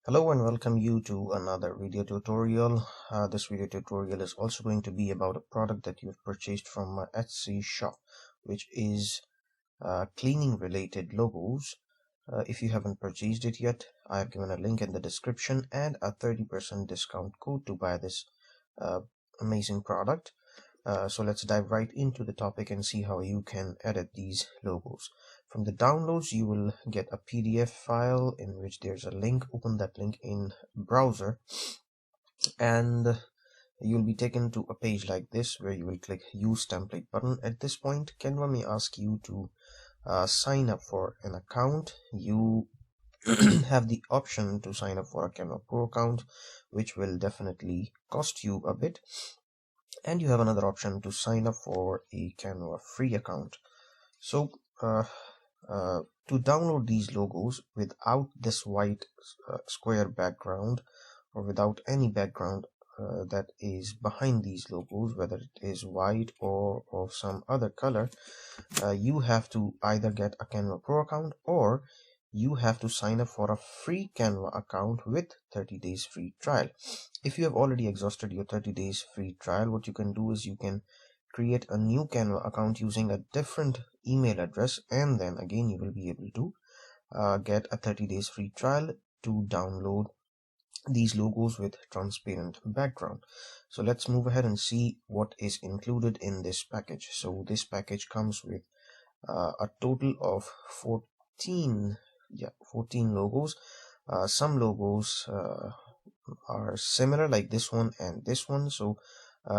Hello and welcome you to another video tutorial. This video tutorial is also going to be about a product that you've purchased from my Etsy shop, which is cleaning related logos. If you haven't purchased it yet, I have given a link in the description and a 30% discount code to buy this uh, amazing product. So let's dive right into the topic and see how you can edit these logos. From the downloads, you will get a PDF file in which there's a link. Open that link in browser and you'll be taken to a page like this where you will click use template button. At this point, Canva may ask you to sign up for an account. You have the option to sign up for a Canva Pro account, which will definitely cost you a bit, and you have another option to sign up for a Canva free account. So to download these logos without this white square background or without any background that is behind these logos, whether it is white or of some other color, you have to either get a Canva Pro account or you have to sign up for a free Canva account with 30 days free trial. If you have already exhausted your 30 days free trial, what you can do is you can create a new Canva account using a different email address, and then again you will be able to get a 30 days free trial to download these logos with transparent background. So let's move ahead and see what is included in this package. So this package comes with a total of 14 logos. Some logos are similar, like this one and this one. So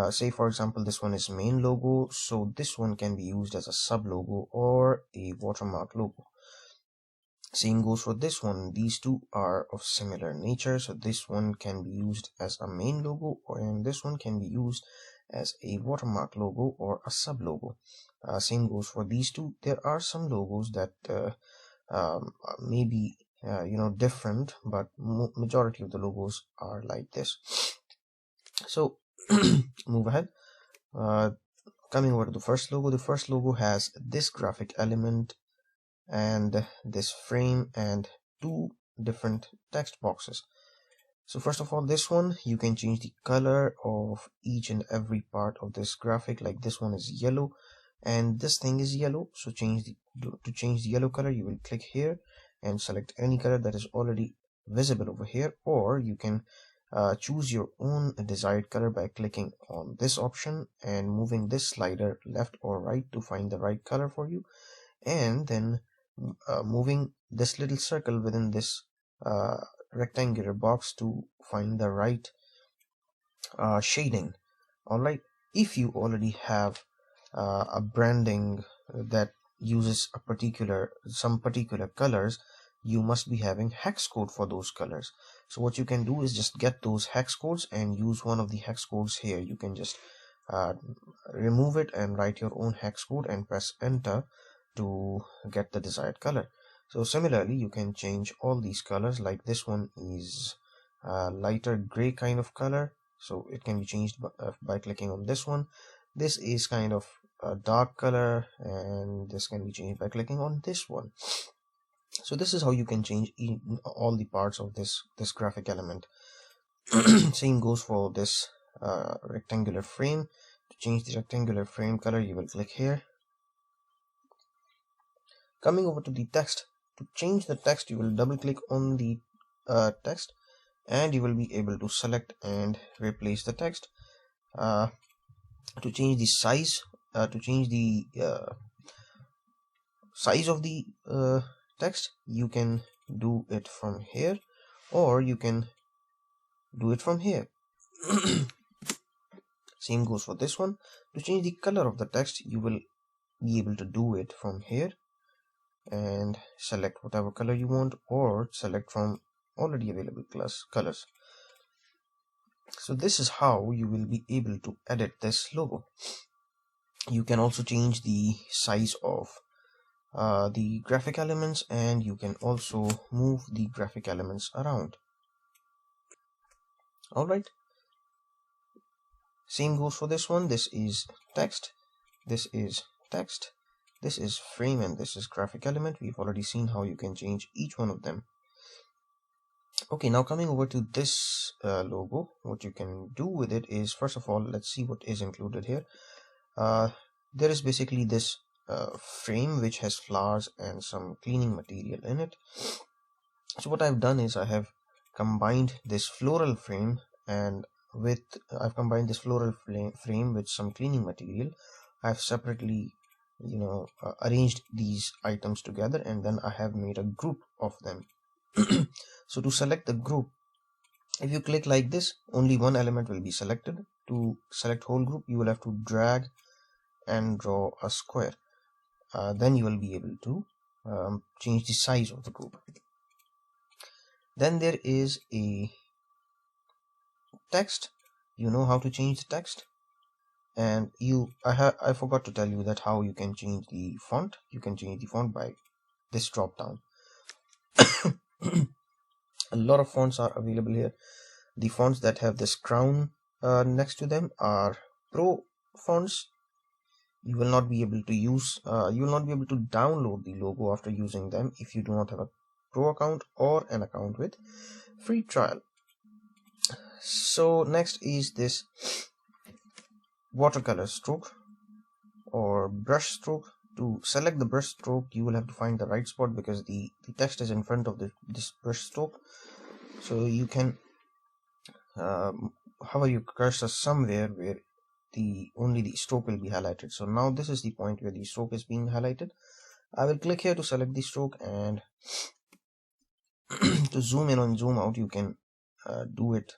say for example this one is main logo, so this one can be used as a sub logo or a watermark logo. Same goes for this one. These two are of similar nature, so this one can be used as a main logo and this one can be used as a watermark logo or a sub logo. Same goes for these two. There are some logos that may be different, but majority of the logos are like this. So move ahead. Coming over to the first logo has this graphic element and this frame and two different text boxes. So first of all, this one, you can change the color of each and every part of this graphic. Like this one is yellow and this thing is yellow, so to change the yellow color, you will click here and select any color that is already visible over here, or you can choose your own desired color by clicking on this option and moving this slider left or right to find the right color for you, and then moving this little circle within this rectangular box to find the right shading. Alright, if you already have a branding that uses some particular colors, you must be having hex code for those colors. So what you can do is just get those hex codes and use one of the hex codes here. You can just remove it and write your own hex code and press enter to get the desired color. So similarly, you can change all these colors. Like this one is lighter gray kind of color, so it can be changed by clicking on this one. This is kind of a dark color and this can be changed by clicking on this one. So this is how you can change all the parts of this graphic element. Same goes for this rectangular frame. To change the rectangular frame color, you will click here. Coming over to the text, to change the text, you will double click on the text and you will be able to select and replace the text. To change the size, to change the size of the text, you can do it from here or you can do it from here. Same goes for this one. To change the color of the text, you will be able to do it from here and select whatever color you want or select from already available colors. So this is how you will be able to edit this logo. You can also change the size of the graphic elements, and you can also move the graphic elements around. Alright, same goes for this one. This is text, this is text, this is frame, and this is graphic element. We've already seen how you can change each one of them. Okay, now coming over to this logo, what you can do with it is, first of all, let's see what is included here. There is basically this frame which has flowers and some cleaning material in it. So what I've done is I have combined this floral frame and with I've combined this floral frame with some cleaning material. I've separately arranged these items together, and then I have made a group of them. So to select the group, if you click like this, only one element will be selected. To select whole group, you will have to drag and draw a square. Then you will be able to change the size of the group. Then there is a text. You know how to change the text, and I forgot to tell you that how you can change the font. You can change the font by this drop down. A lot of fonts are available here. The fonts that have this crown next to them are pro fonts. You will not be able to use you will not be able to download the logo after using them if you do not have a pro account or an account with free trial. So next is this watercolor stroke or brush stroke. To select the brush stroke, you will have to find the right spot because the text is in front of this brush stroke. So you can hover your cursor somewhere where only the stroke will be highlighted. So now this is the point where the stroke is being highlighted. I will click here to select the stroke, and to zoom in and zoom out, you can do it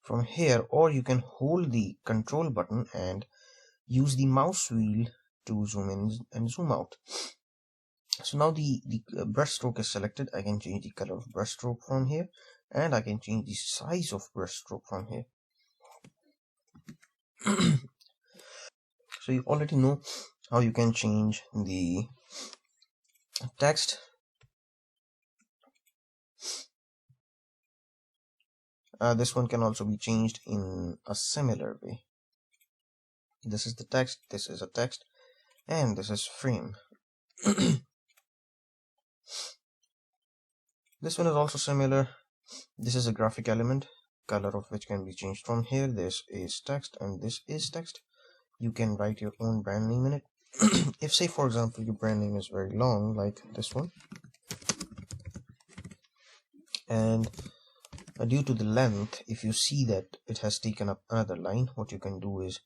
from here, or you can hold the control button and use the mouse wheel to zoom in and zoom out. So now the brush stroke is selected. I can change the color of brush stroke from here, and I can change the size of brush stroke from here. So you already know how you can change the text. This one can also be changed in a similar way. This is the text, this is a text, and this is frame. This one is also similar. This is a graphic element, color of which can be changed from here. This is text and this is text. You can write your own brand name in it. If, say for example, your brand name is very long, like this one, and due to the length, if you see that it has taken up another line, what you can do is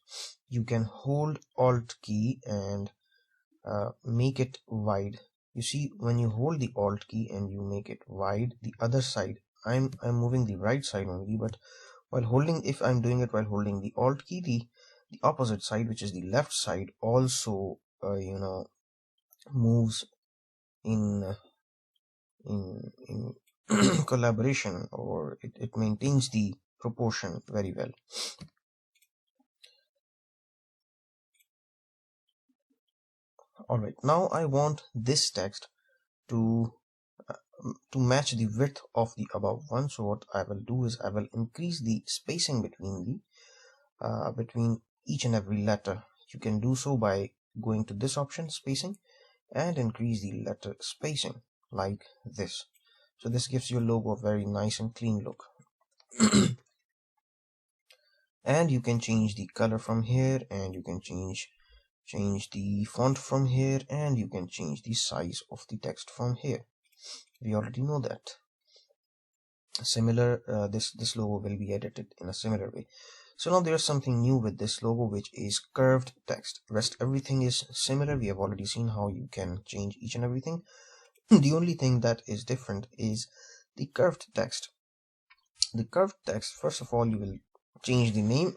you can hold Alt key and make it wide. You see, when you hold the Alt key and you make it wide, the other side, I'm moving the right side only, but while holding, if I'm doing it while holding the Alt key, the opposite side, which is the left side, also moves in collaboration, or it maintains the proportion very well. Alright, now I want this text to match the width of the above one. So what I will do is I will increase the spacing between each and every letter. You can do so by going to this option, spacing, and increase the letter spacing like this. So this gives your logo a very nice and clean look. And you can change the color from here, and you can change the font from here, and you can change the size of the text from here. We already know that. Similar, this logo will be edited in a similar way. So now there's something new with this logo, which is curved text. Rest everything is similar. We have already seen how you can change each and everything. The only thing that is different is the curved text. The curved text, first of all, you will change the name.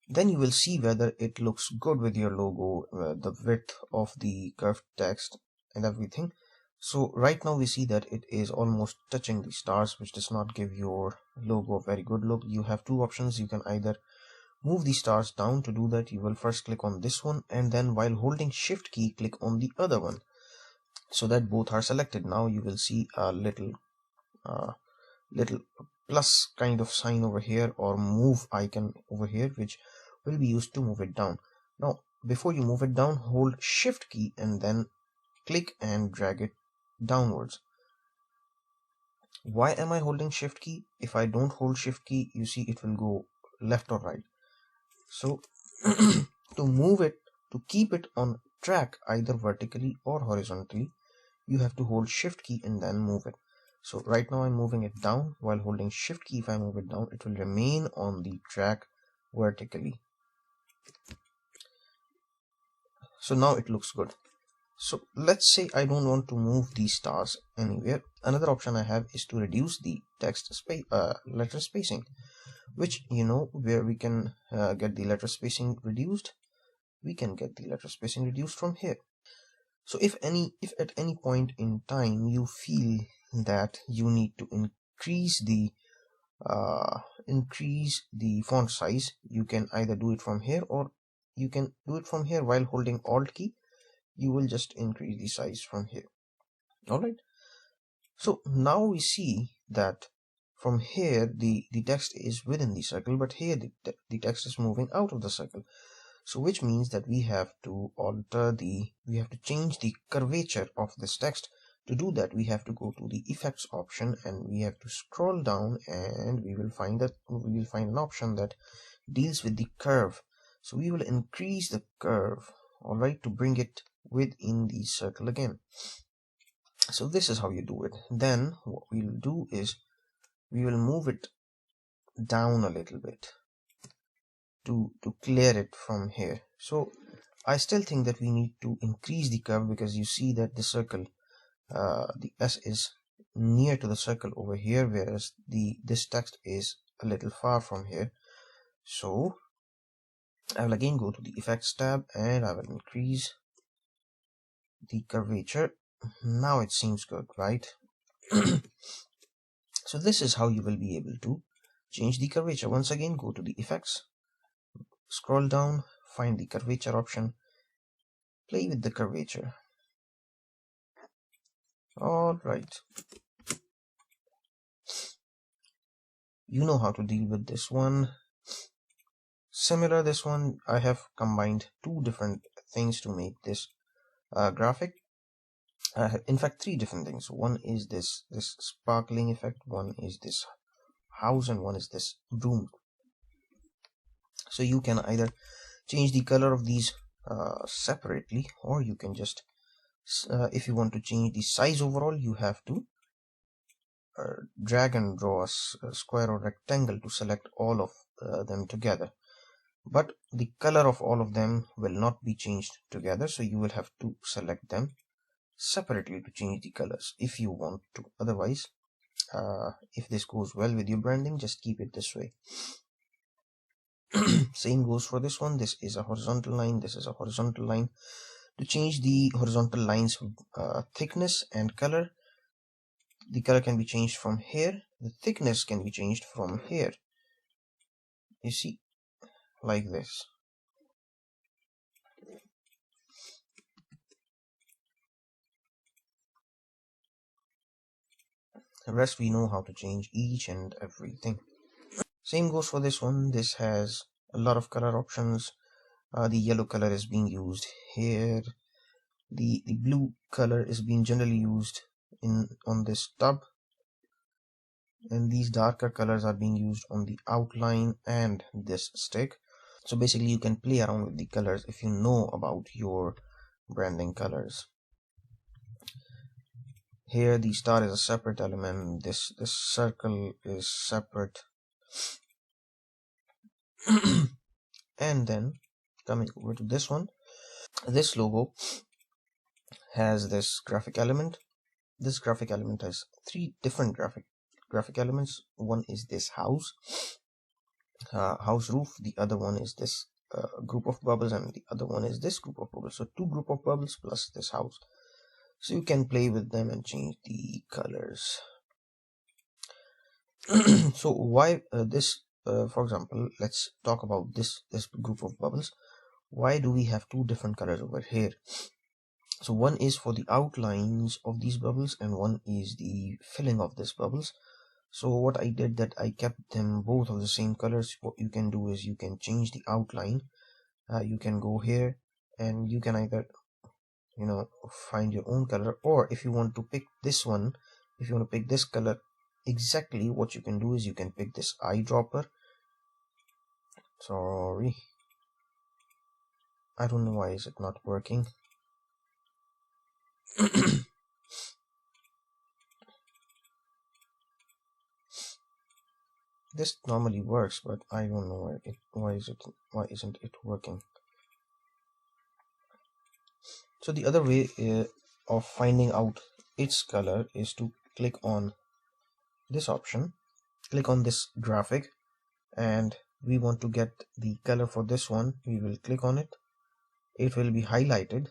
Then you will see whether it looks good with your logo, the width of the curved text and everything. So right now we see that it is almost touching the stars, which does not give your logo a very good look. You have two options. You can either move the stars down. To do that, you will first click on this one, and then while holding shift key, click on the other one, so that both are selected. Now you will see a little plus kind of sign over here, or move icon over here, which will be used to move it down. Now before you move it down, hold shift key and then click and drag it downwards. Why am I holding shift key? If I don't hold shift key, you see it will go left or right. So to move it, to keep it on track either vertically or horizontally, you have to hold shift key and then move it. So right now I'm moving it down. While holding shift key, if I move it down, it will remain on the track vertically. So now it looks good. So let's say I don't want to move these stars anywhere. Another option I have is to reduce the text space, letter spacing, which, you know, where we can get the letter spacing reduced. We can get the letter spacing reduced from here. So if at any point in time you feel that you need to increase the font size, you can either do it from here, or you can do it from here while holding Alt key. You will just increase the size from here. All right. So now we see that from here the text is within the circle, but here the text is moving out of the circle. So which means that we have to change the curvature of this text. To do that, we have to go to the effects option and we have to scroll down, and we will find an option that deals with the curve. So we will increase the curve, all right, to bring it within the circle again. So this is how you do it. Then what we'll do is we will move it down a little bit to clear it from here. So I still think that we need to increase the curve, because you see that the circle, the S is near to the circle over here, whereas this text is a little far from here. So I will again go to the effects tab and I will increase the curvature. Now it seems good, right? So this is how you will be able to change the curvature. Once again, go to the effects, scroll down, find the curvature option, play with the curvature. All right, you know how to deal with this one. Similar, this one I have combined two different things to make this graphic. In fact, three different things. One is this sparkling effect, one is this house, and one is this broom. So you can either change the color of these separately, or you can just if you want to change the size overall, you have to drag and draw a square or rectangle to select all of them together. But the color of all of them will not be changed together, so you will have to select them separately to change the colors if you want to. Otherwise, if this goes well with your branding, just keep it this way. Same goes for this one. This is a horizontal line, this is a horizontal line. To change the horizontal lines thickness and color, the color can be changed from here, the thickness can be changed from here, you see, like this. The rest we know how to change each and everything. Same goes for this one. This has a lot of color options. The yellow color is being used here. The blue color is being generally used on this tub, and these darker colors are being used on the outline and this stick. So basically you can play around with the colors if you know about your branding colors. Here the star is a separate element, this circle is separate. And then coming over to this one, this logo has this graphic element. This graphic element has three different graphic elements. One is this house roof, the other one is this group of bubbles, and the other one is this group of bubbles. So two group of bubbles plus this house. So you can play with them and change the colors. So why this for example, let's talk about this group of bubbles. Why do we have two different colors over here? So one is for the outlines of these bubbles and one is the filling of these bubbles. So what I did, that I kept them both of the same colors. What you can do is you can change the outline. You can go here and you can either find your own color, or if you want to pick this one, if you want to pick this color exactly, what you can do is you can pick this eyedropper. Sorry, I don't know why is it not working. This normally works, but I don't know why isn't it working. So the other way of finding out its color is to click on this option, click on this graphic, and we want to get the color for this one. We will click on it, it will be highlighted.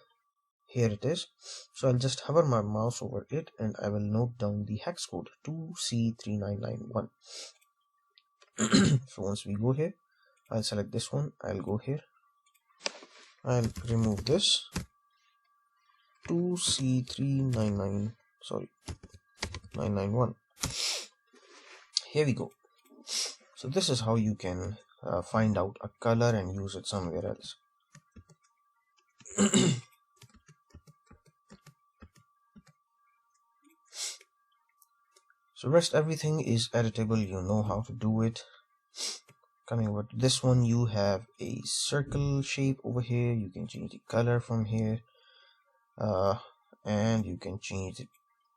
Here it is. So I'll just hover my mouse over it and I will note down the hex code 2C3991. So once we go here, I'll select this one, I'll go here, I'll remove this 991. Here we go. So this is how you can find out a color and use it somewhere else. So rest everything is editable, you know how to do it. Coming over to this one, you have a circle shape over here. You can change the color from here, and you can change the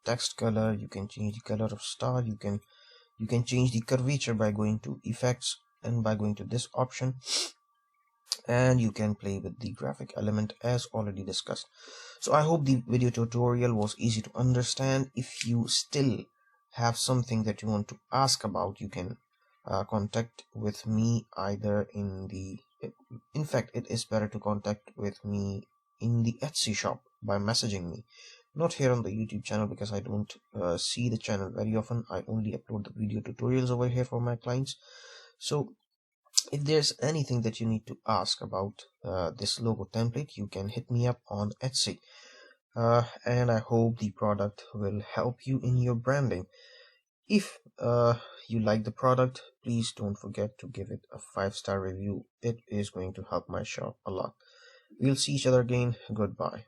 text color, you can change the color of star, you can change the curvature by going to effects and by going to this option, and you can play with the graphic element as already discussed. So I hope the video tutorial was easy to understand. If you still have something that you want to ask about, you can contact with me either in fact it is better to contact with me in the Etsy shop by messaging me, not here on the YouTube channel, because I don't see the channel very often. I only upload the video tutorials over here for my clients. So if there's anything that you need to ask about this logo template, you can hit me up on Etsy, and I hope the product will help you in your branding. If you like the product, please don't forget to give it a 5-star review. It is going to help my shop a lot. We'll see each other again. Goodbye.